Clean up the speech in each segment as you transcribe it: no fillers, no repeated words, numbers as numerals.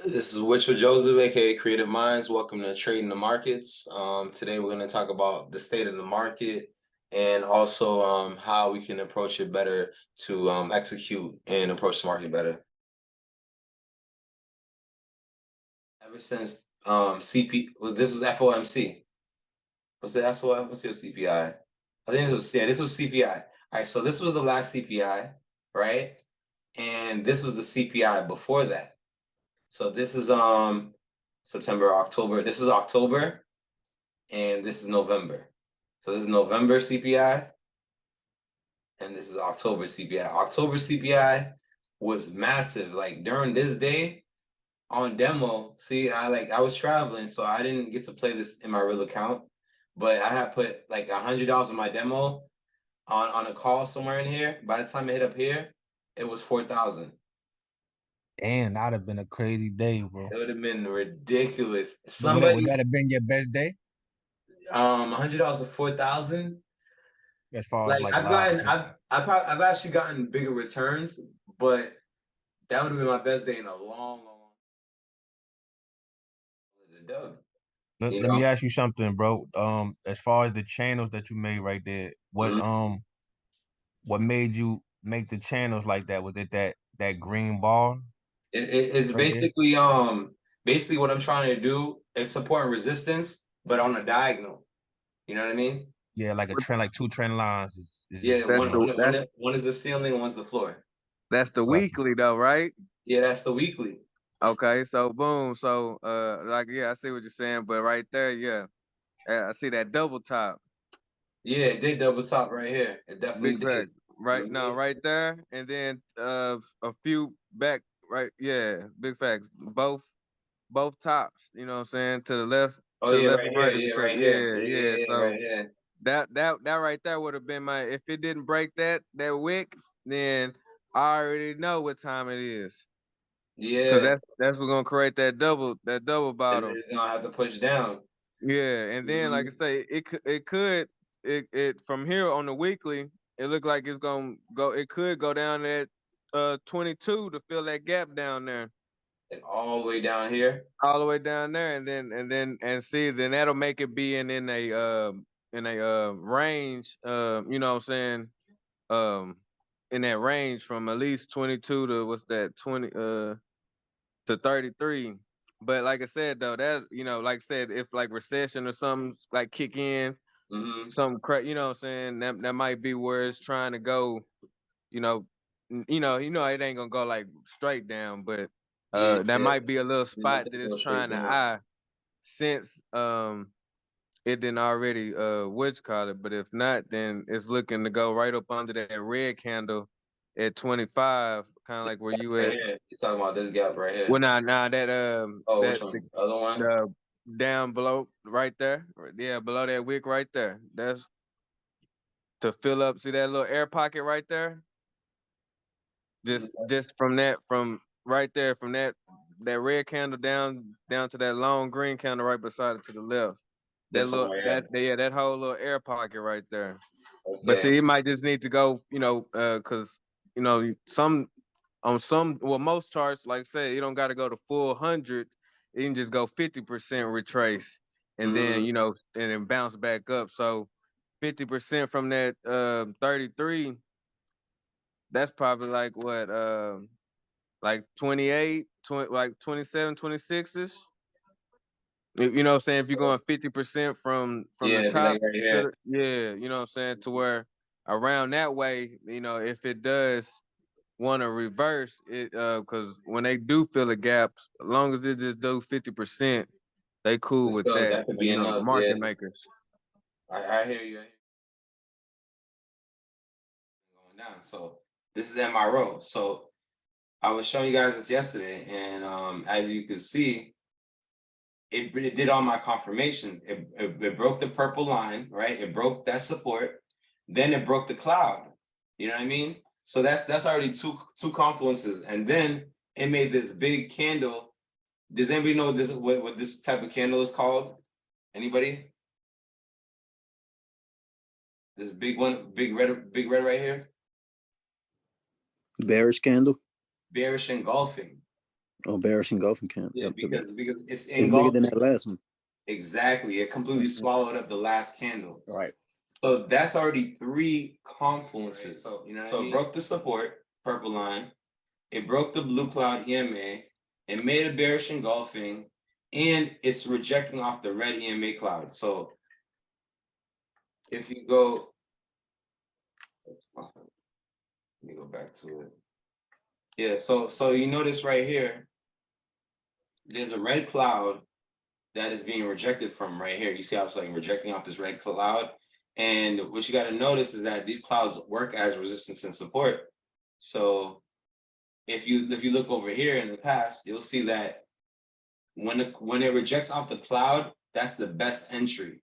This is Witch with Joseph, aka Creative Minds. Welcome to Trading the Markets. Today we're going to talk about the state of the market and also how we can approach it better to execute and approach the market better. Ever since this was FOMC. What's the FOMC? What's your CPI? I think this was CPI. All right, so this was the last CPI, right? And this was the CPI before that. So this is September, October. This is October, and this is November. So this is November CPI, and this is October CPI. October CPI was massive. Like during this day on demo, see, I was traveling, so I didn't get to play this in my real account, but I had put like $100 in my demo on a call somewhere in here. By the time it hit up here, it was 4,000. Damn, that'd have been a crazy day, bro. It would have been ridiculous. Would that Somebody, have been your best day $100 to 4,000. as far as Like like I've live gotten, participation? I've actually gotten bigger returns, but that would have been my best day in a long, dub. Let, You let me know, ask you something, bro. As far as the channels that you made right there, Mhm. what made you make the channels like that? Was it that green bar It's right there? basically what I'm trying to do is support and resistance, but on a diagonal. You know what I mean? Yeah, like a trend, like two trend lines is Yeah, just That's the that's one is the ceiling, one's the floor. that's the got you. weekly though, right? Yeah, that's the weekly. Okay, so boom, so like yeah, I see what you're saying, but right there, yeah, I see that double top, Yeah, it did double top right here. It big definitely did. fact, right now, Mhm. right there, and then a few back, right, yeah, big facts, both tops, you know what I'm saying, Oh to the yeah, left right and here. right is Yeah, correct, right here. yeah, Yeah, yeah, yeah, yeah, right so here. that right there would have been my if it didn't break that wick, then I already know what time it is. Cause Yeah, that's what's gonna create that double and bottom. it's gonna have to push down. Yeah, and then like I Mhm. say, it from here on the weekly, it looked like it's gonna go. It could go down at 22 to fill that gap down there, Like all the way down here. all the way down there, and see, then that'll make it be in a range. You know what I'm saying? Um, in that range from at least 22 to what's that 20 to 33. But like I said though, that like I said, if like recession or something like kick in, Hmm. some crack, you know what I'm saying, that might be where it's trying to go, you know, it ain't gonna go like straight down, but Yeah, that might be a little I don't spot think that it it's goes straight trying to down. eye since it didn't already what's call it, but if not, then it's looking to go right up under that red candle at 25, kind of like where you Right at. here. You're talking about this gap right Well, here. nah, that Oh, which that one? The other one? the down below right there. Yeah, below that wick right there. That's to fill up. See that little air pocket right there? Just from right there, from that red candle down to that long green candle right beside it to the left. That This one little right that here. yeah, that whole little air pocket right there. But Okay. see, it might just need to go, because some on some well most charts, like I said, you don't got to go to full 100. You can just go 50% retrace, and then Hmm. and then bounce back up. So 50% from that 33, that's probably like what like 28, 20, like 27, 26 ish. You know what I'm saying? If you're going 50% from Yeah, the it'd be like top right to here. yeah, you know what I'm saying, to where around that way, if it does want to reverse it, because when they do fill the gaps, as long as it just do 50%, they cool with So that. that could be The enough. Yeah, market makers. I hear you. Going down. So this is MRO. So I was showing you guys this yesterday, and as you can see, it did all my confirmation. It broke the purple line, right? It broke that support. Then it broke the cloud. You know what I mean? So that's already two confluences, and then it made this big candle. Does anybody know what this type of candle is called? Anybody? This big one, big red right here. Bearish candle. Bearish engulfing. Oh, bearish engulfing camp. Yeah, Yep, because it's it's bigger than that engulfing. last one. Exactly. It completely swallowed up the last candle. Right. So that's already 3 confluences. So, you know, so it broke the support, purple line. It broke the blue cloud EMA. It made a bearish engulfing, and it's rejecting off the red EMA cloud. So if you go, let me go back to it. Yeah, so you notice right here, there's a red cloud that is being rejected from right here. You see how it's like rejecting off this red cloud? And what you got to notice is that these clouds work as resistance and support. So if you look over here in the past, you'll see that when it rejects off the cloud, that's the best entry.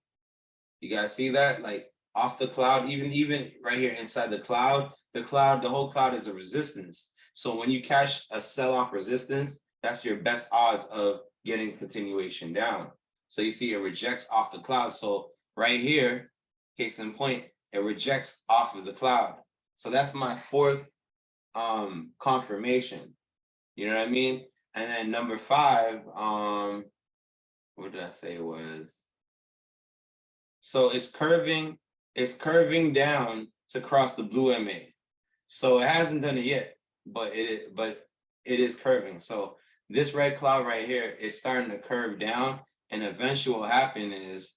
You guys see that? Like off the cloud, even right here inside the whole cloud is a resistance. So when you catch a sell-off resistance, that's your best odds of getting continuation down. So you see it rejects off the cloud. So right here, case in point, it rejects off of the cloud. So that's my 4th confirmation. You know what I mean? And then number 5, what did I say it was? So it's curving down to cross the blue MA. So it hasn't done it yet, but it is curving. So this red cloud right here is starting to curve down, and eventually what will happen is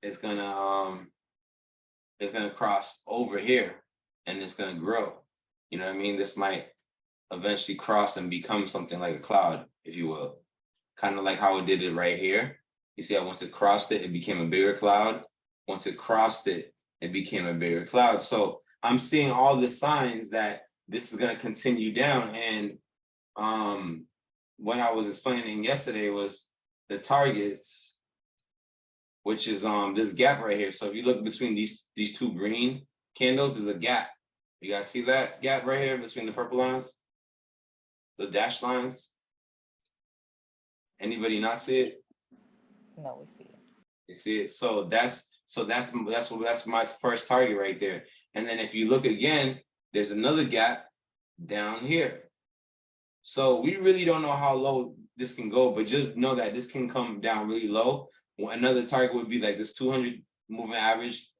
it's gonna cross over here, and it's gonna grow. You know what I mean? This might eventually cross and become something like a cloud, if you will. Kind of like how it did it right here. You see how once it crossed it, it became a bigger cloud. Once it crossed it, it became a bigger cloud. So I'm seeing all the signs that this is going to continue down. And what I was explaining yesterday was the targets, which is this gap right here. So if you look between these 2 green candles, there's a gap. You guys see that gap right here between the purple lines, the dashed lines? Anybody not see it? No, we see it. You see it? So that's my first target right there. And then if you look again, there's another gap down here. So we really don't know how low this can go, but just know that this can come down really low. Another target would be like this 200 moving average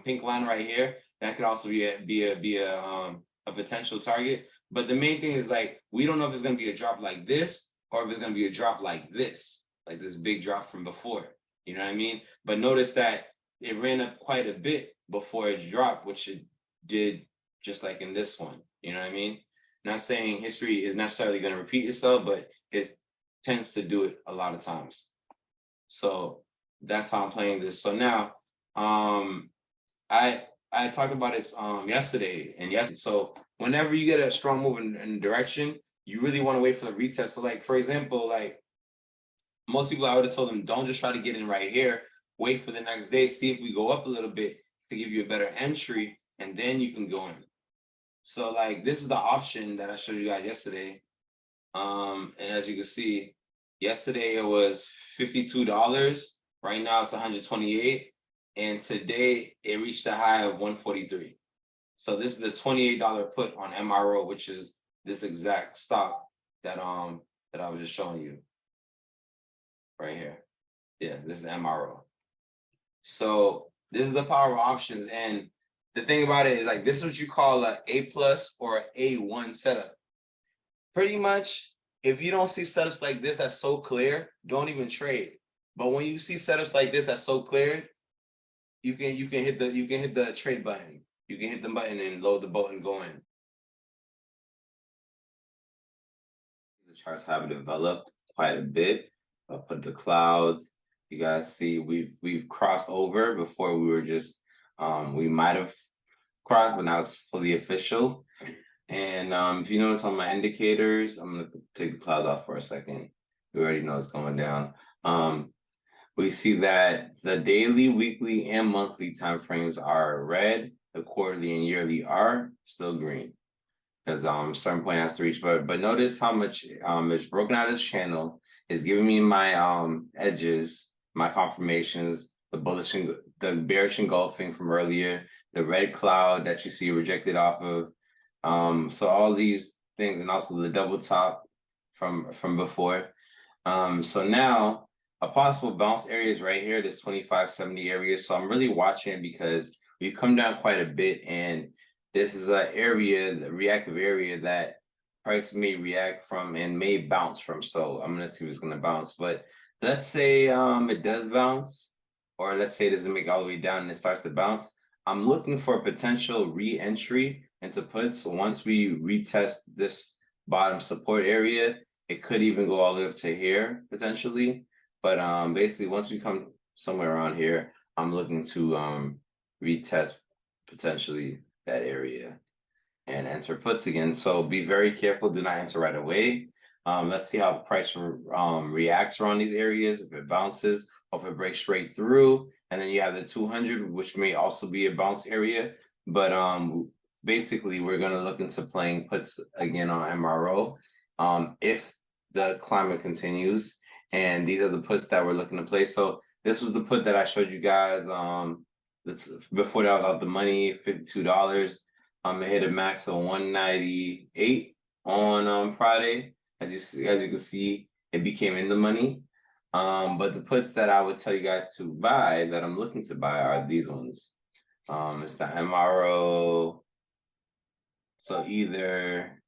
pink line right here. That could also be a potential target. But the main thing is, like, we don't know if it's going to be a drop like this or if it's going to be a drop like this big drop from before. You know what I mean? But notice that it ran up quite a bit before it dropped, which it did just like in this one. You know what I mean? Not saying history is necessarily going to repeat itself, but it tends to do it a lot of times. So that's how I'm playing this. So now, I talked about this yesterday. So whenever you get a strong move in direction, you really want to wait for the retest. So like, for example, like most people, I would have told them, don't just try to get in right here. Wait for the next day, see if we go up a little bit to give you a better entry, and then you can go in. So like, this is the option that I showed you guys yesterday. And as you can see, yesterday it was $52. Right now it's 128. And today it reached a high of 143. So this is the $28 put on MRO, which is this exact stock that I was just showing you right here. Yeah, this is MRO. So this is the power of options. And the thing about it is, like, this is what you call a A+ or an A1 setup. Pretty much, if you don't see setups like this that's so clear, don't even trade. But when you see setups like this that's so clear, you can hit the trade button. You can hit the button and load the boat and go in. The charts have developed quite a bit. I'll put the clouds. You guys see we've crossed over. Before we were just we might have crossed, but now it's fully official. And if you notice on my indicators, I'm gonna take the clouds off for a second. We already know it's going down. We see that the daily, weekly, and monthly timeframes are red. The quarterly and yearly are still green, because certain point has to reach. But notice how much it's broken out this channel. It's giving me my edges, my confirmations, the bullish and the bearish engulfing from earlier, the red cloud that you see rejected off of. So all these things, and also the double top from before. So now a possible bounce area is right here, this 2570 area. So I'm really watching because we've come down quite a bit, and this is an area, the reactive area that price may react from and may bounce from. So I'm gonna see if it's gonna bounce. But let's say it does bounce, or let's say it doesn't make it all the way down and it starts to bounce. I'm looking for potential re-entry into puts once we retest this bottom support area. It could even go all the way up to here potentially. But basically once we come somewhere around here, I'm looking to retest potentially that area and enter puts again. So be very careful, do not enter right away. Let's see how the price reacts around these areas, if it bounces, or if it breaks straight through. And then you have the 200, which may also be a bounce area. But basically, we're going to look into playing puts again on MRO if the climate continues. And these are the puts that we're looking to play. So this was the put that I showed you guys before that was out the money, $52. It hit a max of 198 on Friday. As you can see, it became in the money. But the puts that I would tell you guys to buy, that I'm looking to buy, are these ones. It's the MRO. So either,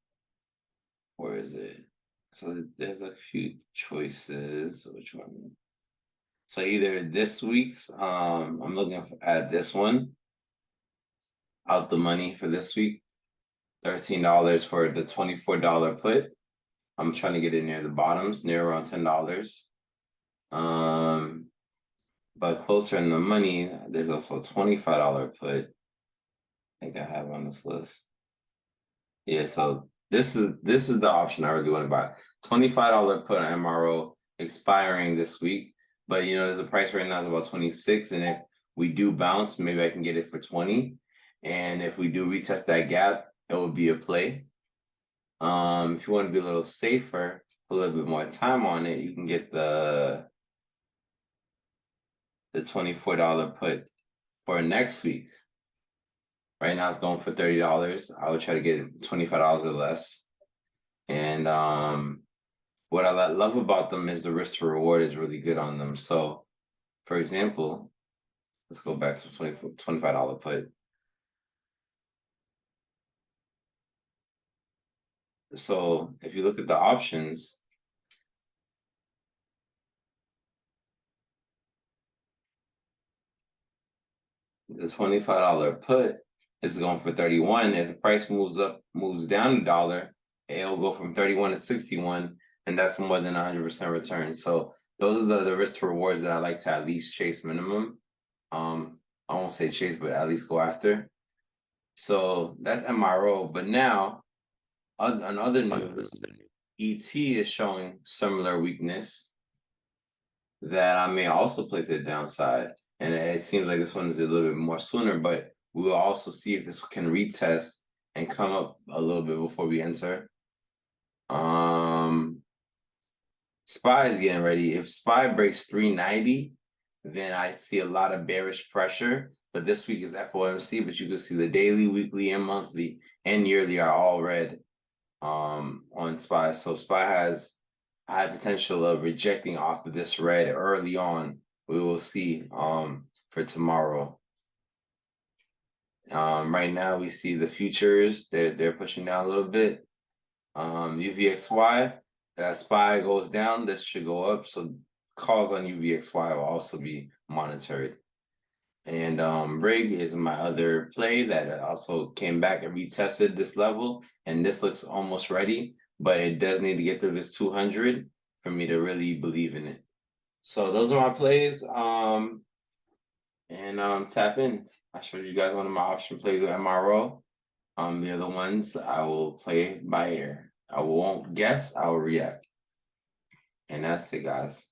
where is it? So there's a few choices. Which one? So either this week's, I'm looking at this one, out the money for this week, $13 for the $24 put. I'm trying to get it near the bottoms, near around $10. But closer in the money, there's also a $25 put. I think I have on this list. Yeah, so this is the option I really want to buy. $25 put on MRO expiring this week. But you know, there's a price right now is about 26. And if we do bounce, maybe I can get it for 20. And if we do retest that gap, it would be a play. If you want to be a little safer, a little bit more time on it, you can get the $24 put for next week. Right now it's going for $30. I would try to get it $25 or less. And what I love about them is the risk to reward is really good on them. So for example, let's go back to $25 put. So if you look at the options, the $25 put is going for 31. If the price moves down $1, it'll go from 31 to 61, and that's more than 100% return. So those are the risk to rewards that I like to at least chase minimum. I won't say chase, but at least go after. So that's MRO. But now, on other news, ET is showing similar weakness that I may also play to the downside. And it seems like this one is a little bit more sooner, but we will also see if this can retest and come up a little bit before we enter. SPY is getting ready. If SPY breaks 390, then I see a lot of bearish pressure. But this week is FOMC, but you can see the daily, weekly, and monthly and yearly are all red on SPY. So SPY has high potential of rejecting off of this red early on. We will see for tomorrow. Right now we see the futures, they're pushing down a little bit. UVXY, as SPY goes down, this should go up. So calls on UVXY will also be monitored. And Rig is my other play that also came back and retested this level, and this looks almost ready, but it does need to get through this 200 for me to really believe in it. So those are my plays. Tap in. I showed you guys one of my option plays with MRO. The other ones I will play by ear. I won't guess, I will react. And that's it, guys.